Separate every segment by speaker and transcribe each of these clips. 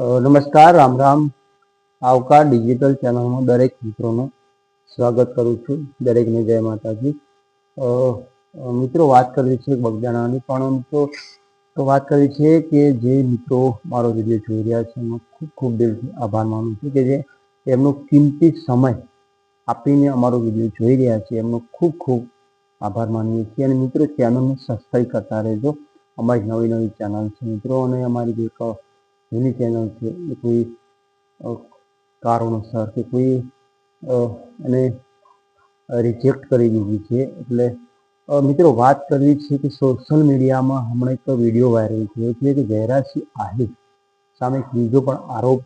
Speaker 1: નમસ્કાર, રામ રામ. આવકાર ડિજિટલ ચેનલમાં દરેક મિત્રોનું સ્વાગત કરું છું. દરેકને જય માતાજી. મિત્રો, વાત કરવી છે બગદાણાની, પણ તો વાત કરવી છે કે જે મિત્રો મારો વિડીયો જોઈ રહ્યા છે એનો ખૂબ ખૂબ દિલથી આભાર માનું છું કે જે એમનો કિંમતી સમય આપીને અમારો વિડીયો જોઈ રહ્યા છે. એમનો ખૂબ ખૂબ આભાર માનીએ છીએ. અને મિત્રો, ચેનલને સબસ્ક્રાઈબ કરતા રહેજો. અમારી નવી નવી ચેનલ છે મિત્રો, અને અમારી જે જૂની ચેનલ છે એ કોઈ કારણોસર કે કોઈ એને રિજેક્ટ કરી દીધી છે. એટલે મિત્રો, વાત કરવી છે કે સોશિયલ મીડિયામાં હમણાં એક વિડીયો વાયરલ થયો છે કે જયરાજસિંહ આહિર સામે એક બીજો પણ આરોપ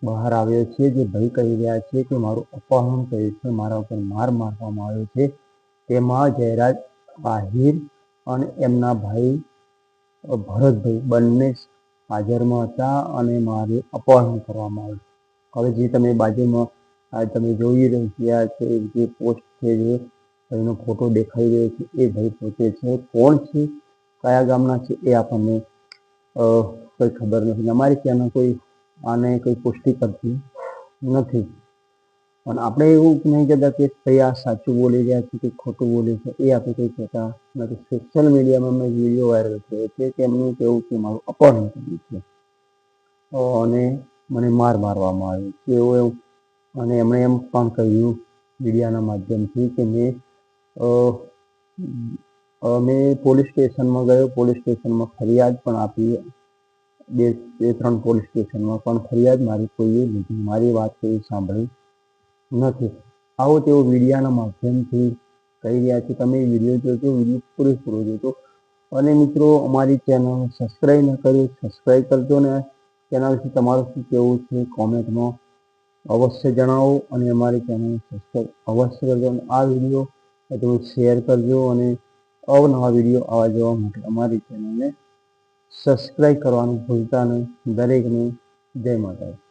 Speaker 1: બહાર આવ્યો છે. જે ભાઈ કહી રહ્યા છે કે મારું અપહરણ થયું છે, મારા ઉપર માર મારવામાં આવ્યો છે. તેમાં જયરાજ આહિર અને એમના ભાઈ ભરતભાઈ બંને હાજરમાં હતા અને મારે અપહરણ કરવામાં આવ્યું. હવે જે તમે બાજુમાં તમે જોઈ રહ્યા છે જે પોસ્ટ છે, જે ભાઈનો ફોટો દેખાઈ રહ્યો છે, એ ભાઈ પોતે છે. કોણ છે, કયા ગામના છે, એ આપણને કોઈ ખબર નથી. અમારી ચેનલ કોઈ આને કોઈ પુષ્ટિ કરતી નથી. પણ આપણે એવું નહીં કહેતા કે ભાઈ આ સાચું બોલી રહ્યા છે કે ખોટું બોલે છે, એ આપણે કંઈ કહેતા નથી. સોશિયલ મીડિયામાં મેં વિડીયો વાયરલ થયો છે કે એમનું કહેવું કે મારું અપહરણ કર્યું છે અને મને મારવામાં આવ્યો છે એવું. અને એમણે એમ પણ કહ્યું મીડિયાના માધ્યમથી કે મેં પોલીસ સ્ટેશનમાં ગયો, પોલીસ સ્ટેશનમાં ફરિયાદ પણ આપી, બે ત્રણ પોલીસ સ્ટેશનમાં પણ ફરિયાદ મારી કોઈએ લીધી, મારી વાત કોઈ સાંભળી નથી. આવો તેઓ મીડિયાના માધ્યમથી કહી રહ્યા છે. તમે વિડીયો જોજો, વિડીયો પૂરેપૂરો જોજો. અને મિત્રો, અમારી ચેનલ સબસ્ક્રાઈબ ન કરી સબસ્ક્રાઈબ કરજો ને તેના વિશે તમારું શું કહેવું છે કોમેન્ટમાં અવશ્ય જણાવો. અને અમારી ચેનલ સબસ્ક્રાઈબ અવશ્ય કરજો. અને આ વિડીયો તમે શેર કરજો. અને અવનવા વિડીયો આવવા જવા માટે અમારી ચેનલને સબસ્ક્રાઈબ કરવાનું ભૂલતા નહીં. દરેકને જય માતાજી.